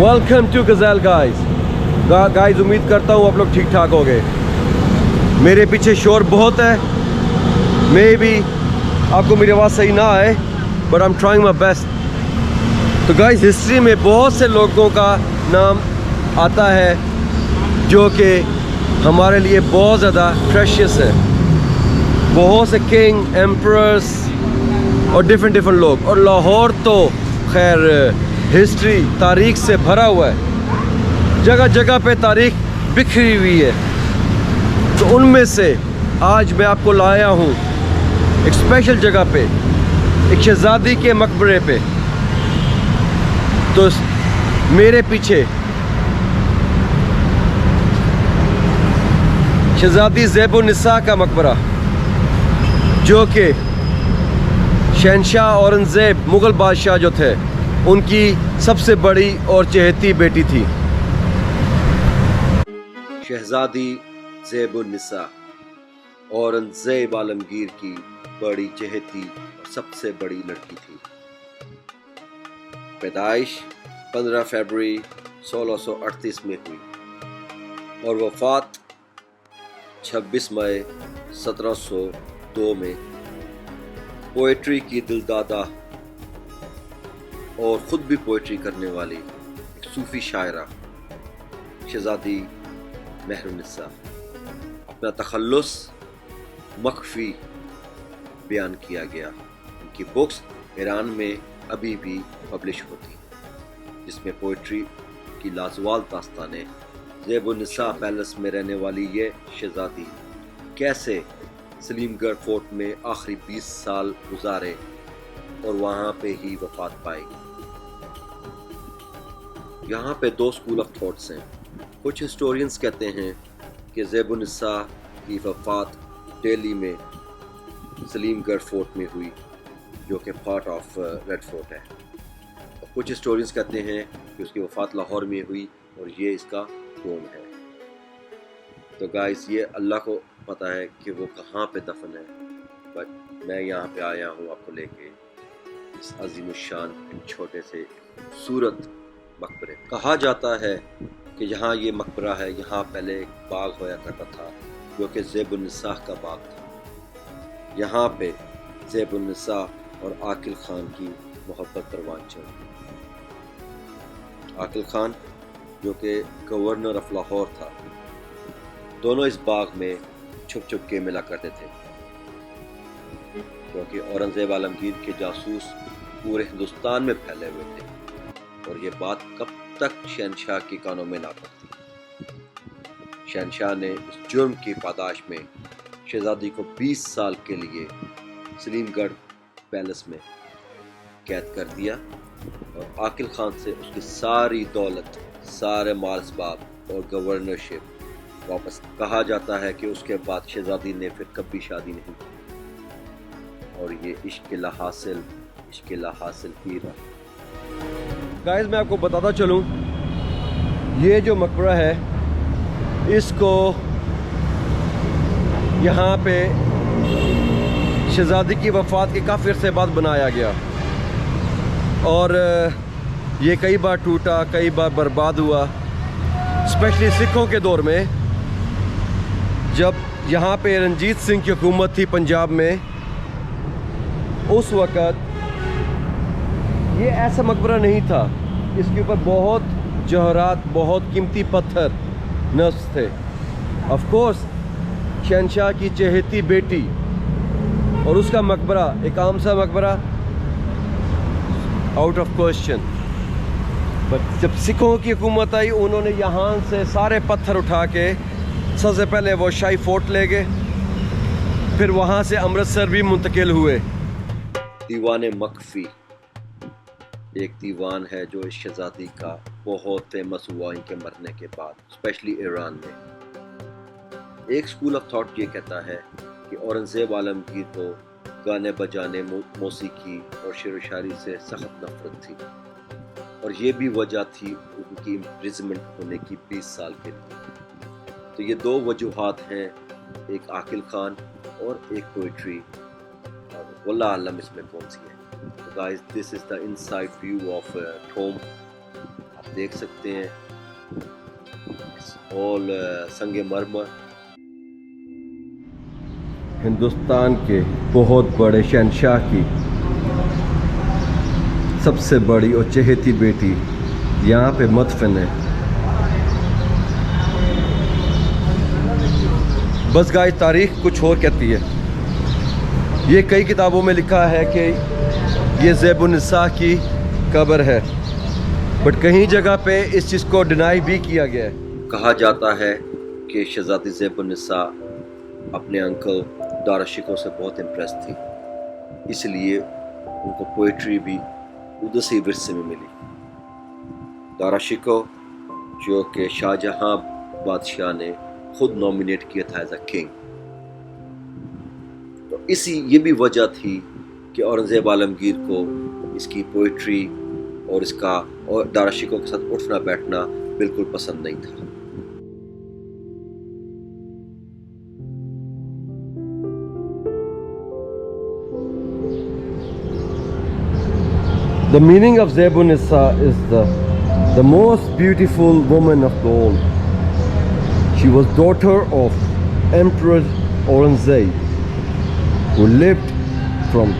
Welcome to ghazal guys उम्मीद करता हूँ आप लोग ठीक ठाक हो गए। मेरे पीछे शोर बहुत है, मे भी आपको मेरी आवाज़ सही ना आए, but I am trying my best. तो गाइस हिस्ट्री में बहुत से लोगों का नाम आता है जो कि हमारे लिए बहुत ज़्यादा प्रेशियस है। बहुत से किंग, एम्परर्स और डिफरेंट लोग, और लाहौर तो खैर हिस्ट्री तारीख से भरा हुआ है, जगह जगह पे तारीख बिखरी हुई है। तो उनमें से आज मैं आपको लाया हूँ एक स्पेशल जगह पे, एक शहज़ादी के मकबरे पे। तो मेरे पीछे शहज़ादी ज़ैब-उन-निसा का मकबरा, जो कि शहंशाह औरंगज़ेब मुग़ल बादशाह जो थे उनकी सबसे बड़ी और चहेती बेटी थी। शहज़ादी ज़ैब-उन-निसा औरंगज़ेब आलमगीर की बड़ी चहेती और सबसे बड़ी लड़की थी। पैदाइश 15 फरवरी 1638 में हुई और वफ़ात 26 मई 1702 में। पोइट्री की दिलदादा और ख़ुद भी पोइट्री करने वाली एक सूफ़ी शायरा शहज़ादी महरुन्निसा। अपना तखल्लुस मख्फ़ी बयान किया गया। उनकी बुक्स ईरान में अभी भी पब्लिश होती, जिसमें पोइट्री की लाजवाब दास्तानें। ज़ैब-उन-निसा पैलेस में रहने वाली ये शहज़ादी कैसे सलीमगढ़ फोर्ट में आखिरी 20 साल गुजारे और वहाँ पे ही वफ़ात पाई। यहाँ पे 2 स्कूल ऑफ थॉट्स हैं। कुछ हिस्टोरियंस कहते हैं कि ज़ैब-उन-निसा की वफ़ात दिल्ली में सलीमगढ़ फोर्ट में हुई, जो कि पार्ट ऑफ रेड फोर्ट है। और कुछ हिस्टोरियंस कहते हैं कि उसकी वफ़ात लाहौर में हुई और ये इसका टॉम्ब है। तो गाइस ये अल्लाह को पता है कि वो कहाँ पे दफन है, बट मैं यहाँ पे आया हूँ आपको लेके इस अज़ीमुश्शान छोटे से खूबसूरत मकबरे। कहा जाता है कि यहाँ ये मकबरा है, यहाँ पहले एक बाग होया करता था जो कि ज़ैब-उन-निसा का बाग था। यहाँ पे ज़ैब-उन-निसा और आकिल खान की मोहब्बत परवान चढ़ी। आकिल खान जो कि गवर्नर ऑफ लाहौर था, दोनों इस बाग में छुप छुप के मिला करते थे, क्योंकि औरंगज़ेब आलमगीर के जासूस पूरे हिंदुस्तान में फैले हुए थे और ये बात कब तक शहंशाह के कानों में ना पड़ती। शहंशाह ने इस जुर्म की पादाश में शहज़ादी को 20 साल के लिए सलीमगढ़ पैलेस में कैद कर दिया और आकिल खान से उसकी सारी दौलत, सारे माल असबाब और गवर्नरशिप वापस। कहा जाता है कि उसके बाद शहज़ादी ने फिर कभी शादी नहीं की और ये इश्क़ ला हासिल ही रहा। गाइस मैं आपको बताता चलूँ, ये जो मकबरा है इसको यहाँ पे शहज़ादी की वफ़ात के काफ़ी अरसे बाद बनाया गया और ये कई बार टूटा, कई बार बर्बाद हुआ। स्पेशली सिखों के दौर में, जब यहाँ पे रणजीत सिंह की हुकूमत थी पंजाब में, उस वक़्त ये ऐसा मकबरा नहीं था। इसके ऊपर बहुत जवाहरात, बहुत कीमती पत्थर नस्ब थे। ऑफ कोर्स शहंशाह की चहेती बेटी और उसका मकबरा एक आम सा मकबरा, आउट ऑफ क्वेश्चन। बट जब सिखों की हुकूमत आई, उन्होंने यहाँ से सारे पत्थर उठा के सबसे पहले वो शाही फोर्ट ले गए, फिर वहाँ से अमृतसर भी मुंतकिल हुए। दीवान मख्फी एक दीवान है जो इस शहज़ादी का बहुत फेमस हुआ इनके मरने के बाद, स्पेशली ईरान में। एक स्कूल ऑफ थॉट ये कहता है कि औरंगज़ेब आलमगीर को गाने बजाने, मौसीकी और शेर व शायरी से सख्त नफरत थी और ये भी वजह थी उनकी इम्प्रिजमेंट होने की 20 साल के लिए। तो ये 2 वजूहात हैं, एक आकिल खान और एक पोइट्री, और वल्लाह आलम इसमें कौन सी है। So guys, this is the inside view of tomb of دیکھ سکتے ہیں all سنگ مرمر. ہندوستان کے بہت بڑے شہنشاہ کی سب سے بڑی اور چہیتی بیٹی یہاں پہ مدفن ہے. بس گائز تاریخ کچھ اور کہتی ہے. یہ کئی کتابوں میں لکھا ہے کہ یہ زیب النساء کی قبر ہے، بٹ کہیں جگہ پہ اس چیز کو ڈینائی بھی کیا گیا ہے. کہا جاتا ہے کہ شہزادی زیب النساء اپنے انکل دارا شکو سے بہت امپریس تھی، اس لیے ان کو پوئٹری بھی ادھر سے ورثے میں ملی. دارا شکو جو کہ شاہ جہاں بادشاہ نے خود نومینیٹ کیا تھا ایز اے کنگ. تو یہ بھی وجہ تھی کہ اورنگزیب عالمگیر کو اس کی پوئٹری اور دارا شکو کے ساتھ اٹھنا بیٹھنا بالکل پسند نہیں تھا. The meaning of Zeb un-Nissa is the most beautiful woman of all. She was daughter of Emperor Aurangzeb, who lived from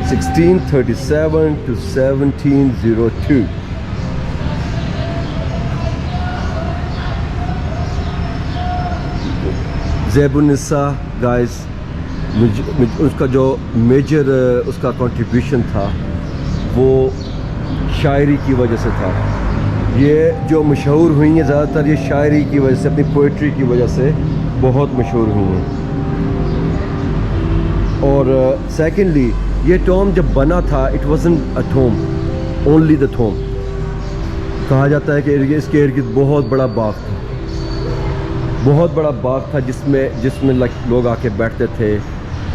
1637 to 1702. Zeb un-Nissa, guys, اس کا جو میجر اس کا کنٹریبیوشن تھا وہ شاعری کی وجہ سے تھا. یہ جو مشہور ہوئی ہیں زیادہ تر یہ شاعری کی وجہ سے، اپنی پوئٹری کی وجہ سے بہت مشہور ہوئی ہیں. اور سیکنڈلی یہ ٹوم جب بنا تھا it wasn't a Tom, only the Tom. کہا جاتا ہے کہ اس کے ارد گرد بہت بڑا باغ تھا، بہت بڑا باغ تھا جس میں لوگ آ کے بیٹھتے تھے.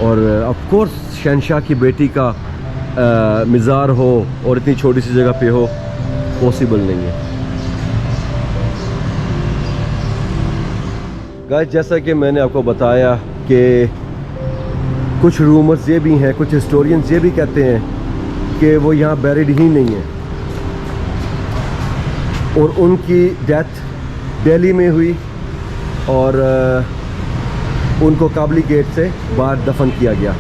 اور آف کورس شہنشاہ کی بیٹی کا مزار ہو اور اتنی چھوٹی سی جگہ پہ ہو، پاسبل نہیں ہے. گائز جیسا کہ میں نے آپ کو بتایا کہ کچھ رومرز یہ بھی ہیں، کچھ ہسٹورینز یہ بھی کہتے ہیں کہ وہ یہاں بیریڈ ہی نہیں ہیں اور ان کی ڈیتھ دہلی میں ہوئی اور ان کو کابلی گیٹ سے باہر دفن کیا گیا.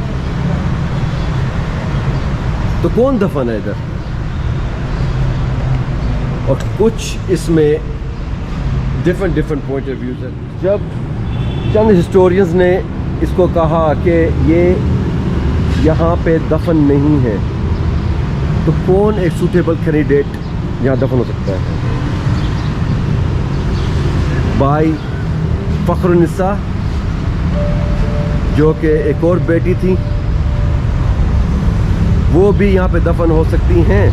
تو کون دفن ہے ادھر؟ اور کچھ اس میں ڈفرینٹ پوائنٹ آف ویوز ہیں. جب چند ہسٹورینز نے اس کو کہا کہ یہ یہاں پہ دفن نہیں ہے تو کون ایک سوٹیبل کینڈیڈیٹ یہاں دفن ہو سکتا ہے؟ بھائی فخر النساء جو کہ ایک اور بیٹی تھی، وہ بھی یہاں پہ دفن ہو سکتی ہیں،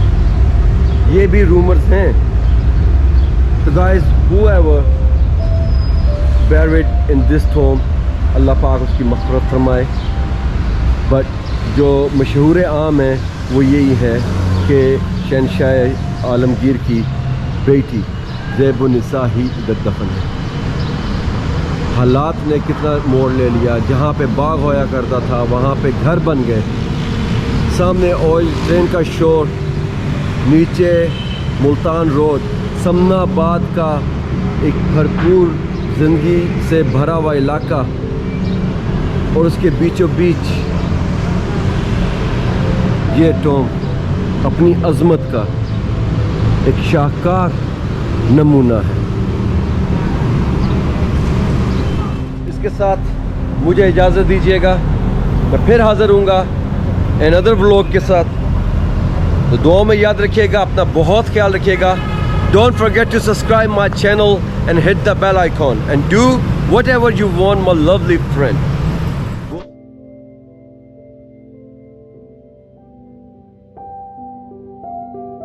یہ بھی رومرز ہیں. تو guys whoever buried in this tomb, اللہ پاک اس کی مغفرت فرمائے. بٹ جو مشہور عام ہے وہ یہی ہے کہ شہنشاہ عالمگیر کی بیٹی زیب النساء ہی ادھر دفن ہے. حالات نے کتنا موڑ لے لیا، جہاں پہ باغ ہویا کرتا تھا وہاں پہ گھر بن گئے. سامنے آئل ٹرین کا شور، نیچے ملتان روڈ، سمنا آباد کا ایک بھرپور زندگی سے بھرا ہوا علاقہ، اور اس کے بیچوں بیچ یہ ٹوم اپنی عظمت کا ایک شاہکار نمونہ ہے. اس کے ساتھ مجھے اجازت دیجیے گا، میں پھر حاضر ہوں گا another vlog کے ساتھ. تو دعاؤں میں یاد رکھیے گا، اپنا بہت خیال رکھیے گا. Don't forget to subscribe my channel and hit the bell icon and do whatever you want, my lovely friend.